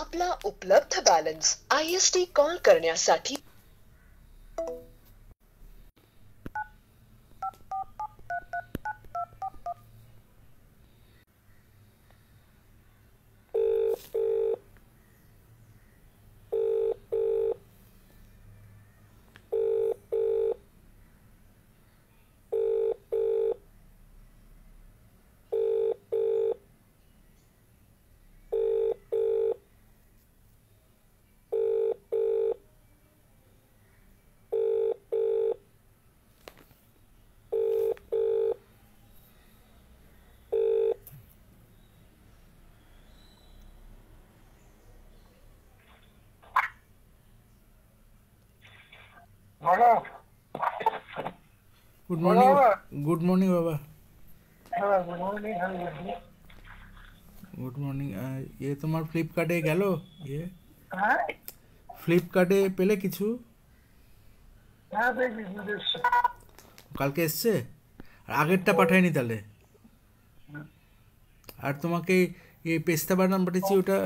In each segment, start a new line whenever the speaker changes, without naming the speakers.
आपला उपलब्ध balance IST call करण्यासाठी
गुड मॉर्निंग बाबा। Good morning. ये তোমার ফ্লিপকার্টে গেল? ये ফ্লিপকার্টে পেলে কিছু? কালকে এসছে? আর আগেরটা পাঠায়নি তাহলে? আর তোমাকে ये পেস্তা বাদাম পাঠিয়েছি, ওটা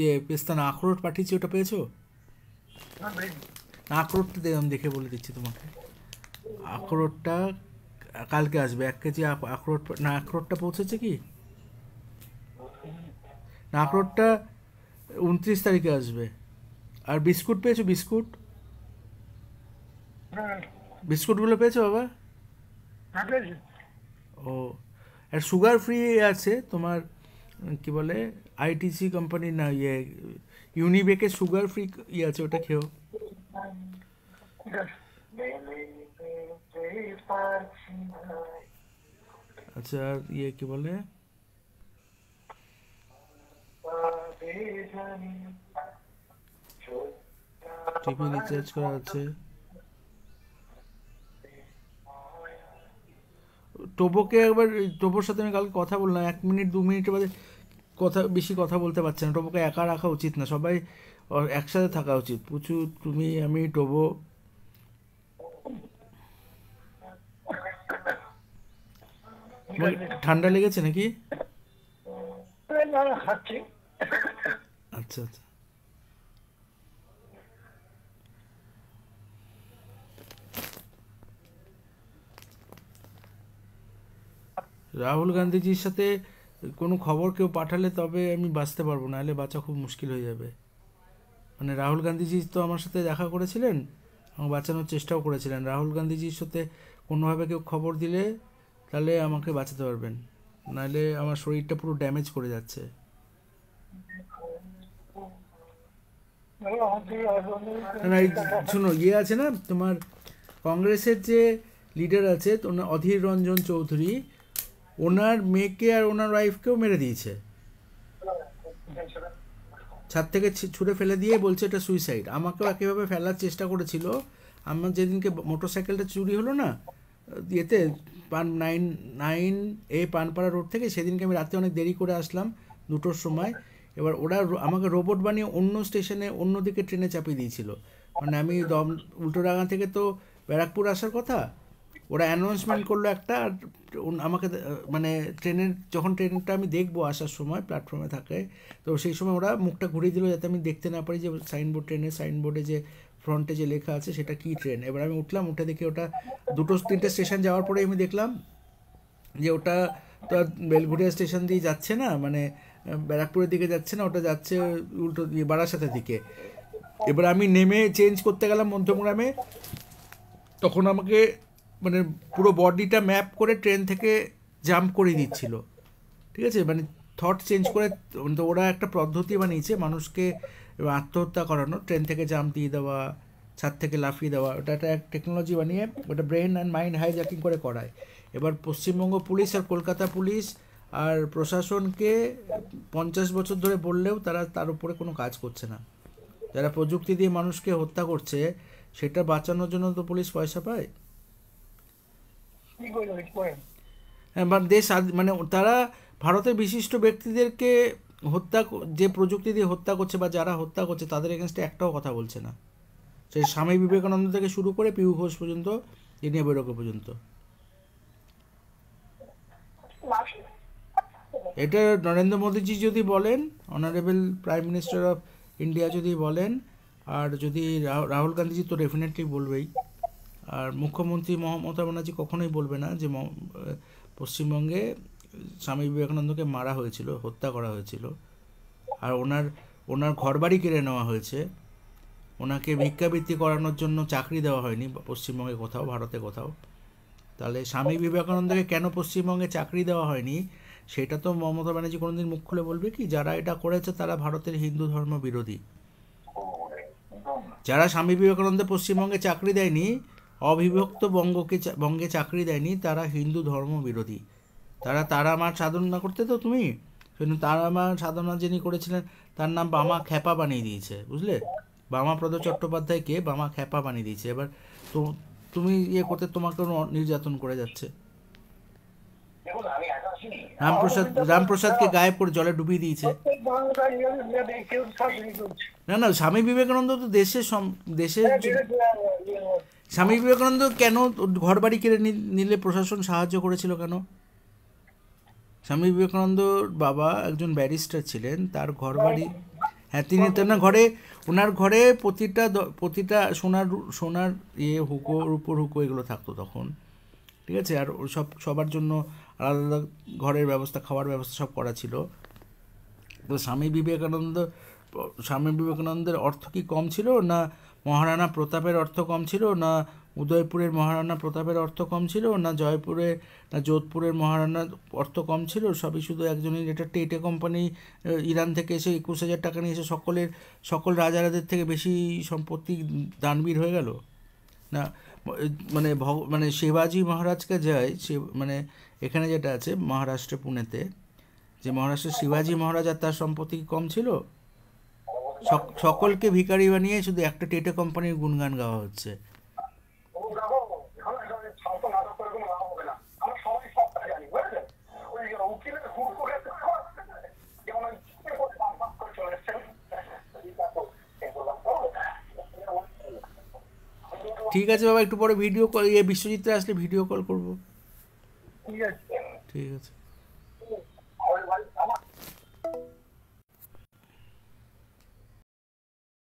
ये পেস্তা না আখরোট পাঠিয়েছি, ওটা পেয়েছো? আখরোটটা আমি দেখে বলে দিচ্ছি তোমাকে। আখরোটটা কালকে আসবে 1 কেজি আখরোট। না আখরোটটা পৌঁছেছে কি না? আখরোটটা 29 তারিখে আসবে। আর বিস্কুট পেয়েছো? বিস্কুটগুলো পেয়েছো বাবা? ও, আর সুগার ফ্রি আছে তোমার, কি বলে ITC কোম্পানি না, ইয়ে ইউনিবেকের সুগার ফ্রি ইয়ে আছে, ওটা খেও। আচ্ছা, আর ইয়ে কি বলে টিভি রিচার্জ করা আছে। টোবোকে একবার, টোবোর সাথে আমি কালকে কথা বললাম, 1 মিনিট 2 মিনিটের বাদে বেশি কথা বলতে পারছে না। টোবোকে একা রাখা উচিত না, সবাই একসাথে থাকা উচিত। পুচু, তুমি, আমি, টোবো। ঠান্ডা লেগেছে নাকি? আচ্ছা আচ্ছা। রাহুল গান্ধীজির সাথে কোনো খবর কেউ পাঠালে তবে আমি বাঁচতে পারবো, না হলে বাঁচা খুব মুশকিল হয়ে যাবে। মানে রাহুল গান্ধীজি তো আমার সাথে দেখা করেছিলেন, আমাকে বাঁচানোর চেষ্টাও করেছিলেন। রাহুল গান্ধীজির সাথে কোনোভাবে কেউ খবর দিলে তাহলে আমাকে বাঁচাতে পারবেন, নাহলে আমার শরীরটা পুরো ড্যামেজ করে যাচ্ছে। না শুনো, ইয়ে আছে না তোমার, কংগ্রেসের যে লিডার আছে অধীর রঞ্জন চৌধুরী, ওনার মেয়েকে আর ওনার ওয়াইফকেও মেরে দিয়েছে, ছাদ থেকে ছুঁড়ে ফেলে দিয়ে বলছে এটা সুইসাইড। আমাকেও একইভাবে ফেলার চেষ্টা করেছিল। আমার যেদিনকে মোটরসাইকেলটা চুরি হলো না ইয়েতে 9A পানপাড়া রোড থেকে, সেদিনকে আমি রাতে অনেক দেরি করে আসলাম 2টোর সময়। এবার ওরা আমাকে রোবট বানিয়ে অন্য স্টেশনে অন্যদিকে ট্রেনে চাপিয়ে দিয়েছিল। মানে আমি উল্টোডাঙ্গা থেকে তো ব্যারাকপুর আসার কথা, ওরা অ্যানাউন্সমেন্ট করলো একটা, আর আমাকে মানে যখন ট্রেনটা আমি দেখবো আসার সময় প্ল্যাটফর্মে থাকে, তো সেই সময় ওরা মুখটা ঘুরিয়ে দিল যাতে আমি দেখতে না পারি যে ট্রেনের সাইনবোর্ডে যে ফ্রন্টে যে লেখা আছে সেটা কী ট্রেন। এবার আমি উঠলাম, উঠে দেখি ওটা 2-3টে স্টেশন যাওয়ার পরে আমি দেখলাম যে ওটা তো বেলঘুরিয়া স্টেশন দিয়ে যাচ্ছে না, মানে ব্যারাকপুরের দিকে যাচ্ছে না, ওটা যাচ্ছে উল্টো বারাসাতের দিকে। এবার আমি নেমে চেঞ্জ করতে গেলাম মধ্যমগ্রামে, তখন আমাকে মানে পুরো বডিটা ম্যাপ করে ট্রেন থেকে জাম্প করে দিচ্ছিল। ঠিক আছে, মানে থট চেঞ্জ করে। তো ওরা একটা পদ্ধতি বানিয়েছে মানুষকে আত্মহত্যা করানো, ট্রেন থেকে জাম্প দিয়ে দেওয়া, ছাদ থেকে লাফিয়ে দেওয়া, ওটা একটা টেকনোলজি বানিয়ে ওটা ব্রেন অ্যান্ড মাইন্ড হাইজ্যাকিং করে করায়। এবার পশ্চিমবঙ্গ পুলিশ আর কলকাতা পুলিশ আর প্রশাসনকে 50 বছর ধরে বললেও তারা তার উপরে কোনো কাজ করছে না। যারা প্রযুক্তি দিয়ে মানুষকে হত্যা করছে সেটা বাঁচানোর জন্য তো পুলিশ পয়সা পায়। হ্যাঁ, দেশ মানে তারা ভারতের বিশিষ্ট ব্যক্তিদেরকে হত্যা, যে প্রযুক্তি দিয়ে হত্যা করছে বা যারা হত্যা করছে তাদের এগেনস্টে একটাও কথা বলছে না। সেই স্বামী বিবেকানন্দ থেকে শুরু করে পিউ ঘোষ পর্যন্ত, ইনিয়া বেরোকে পর্যন্ত। এটা নরেন্দ্র মোদীজি যদি বলেন, honourable prime minister of India যদি বলেন, আর যদি রাহুল গান্ধীজি তো ডেফিনেটলি বলবেই, আর মুখ্যমন্ত্রী মমতা ব্যানার্জি কখনোই বলবে না যে পশ্চিমবঙ্গে স্বামী বিবেকানন্দকে মারা হয়েছিল, হত্যা করা হয়েছিল, আর ওনার ঘরবাড়ি কেড়ে নেওয়া হয়েছে, ওনাকে ভিক্ষাবৃত্তি করানোর জন্য চাকরি দেওয়া হয়নি পশ্চিমবঙ্গে কোথাও, ভারতে কোথাও। তাহলে স্বামী বিবেকানন্দকে কেন পশ্চিমবঙ্গে চাকরি দেওয়া হয়নি সেটা তো মমতা ব্যানার্জি কোনোদিন মুখ খুলে বলবে কি? যারা এটা করেছে তারা ভারতের হিন্দু ধর্ম বিরোধী। যারা স্বামী বিবেকানন্দ পশ্চিমবঙ্গে চাকরি দেয়নি, অবিভক্ত বঙ্গে চাকরি দেয়নি, তারা হিন্দু ধর্ম বিরোধী। তারা আমার সাধনা করতে তো তুমি, কিন্তু তারা আমার সাধনা যিনি করেছিলেন তার নাম বামা খ্যাপা বানিয়ে দিয়েছে, বুঝলে? বামাপ্রদ চট্টোপাধ্যায়কে বামা খ্যাপা বানিয়ে দিয়েছে। এবার তো তুমি ইয়ে করতে তোমাকে নির্যাতন করে যাচ্ছে। রামপ্রসাদকে গায়েব করে জলে ডুবিয়ে দিয়েছে। না, স্বামী বিবেকানন্দ তো দেশের স্বামী বিবেকানন্দ কেন ঘর বাড়ি কেড়ে নিলে প্রশাসন সাহায্য করেছিল কেন? স্বামী বিবেকানন্দর বাবা একজন ব্যারিস্টার ছিলেন, তার ঘর বাড়ি, হ্যাঁ, তিনি ওনার ঘরে প্রতিটা সোনার হুকো, রূপোর হুকো এগুলো থাকতো তখন, ঠিক আছে? আর সবার জন্য আলাদা আলাদা ঘরের ব্যবস্থা, খাওয়ার ব্যবস্থা সব করা ছিল। তো স্বামী বিবেকানন্দের অর্থ কি কম ছিল, না মহারানা প্রতাপের অর্থ কম ছিল, না উদয়পুরের মহারানা প্রতাপের অর্থ কম ছিল, না যোধপুরের মহারানার অর্থ কম ছিল? সবই শুধু একজনই, এটা টেটে কোম্পানি ইরান থেকে এসে 21,000 টাকা নিয়ে এসে সকল রাজারাদের থেকে বেশি সম্পত্তি দানবীর হয়ে গেল না? মানে শিবাজি মহারাজকে যায়, মানে এখানে যেটা আছে মহারাষ্ট্রে, পুনেতে, যে মহারাষ্ট্রের শিবাজি মহারাজ আর তার সম্পত্তি কম ছিল? সকলকে ভিখারি বানিয়ে শুধু একটা টেটে কোম্পানির গুণগান গাওয়া হচ্ছে। ঠিক আছে বাবা, একটু পরে ভিডিও কল, বিশ্বজিৎরা আসলে ভিডিও কল করবো। ঠিক আছে।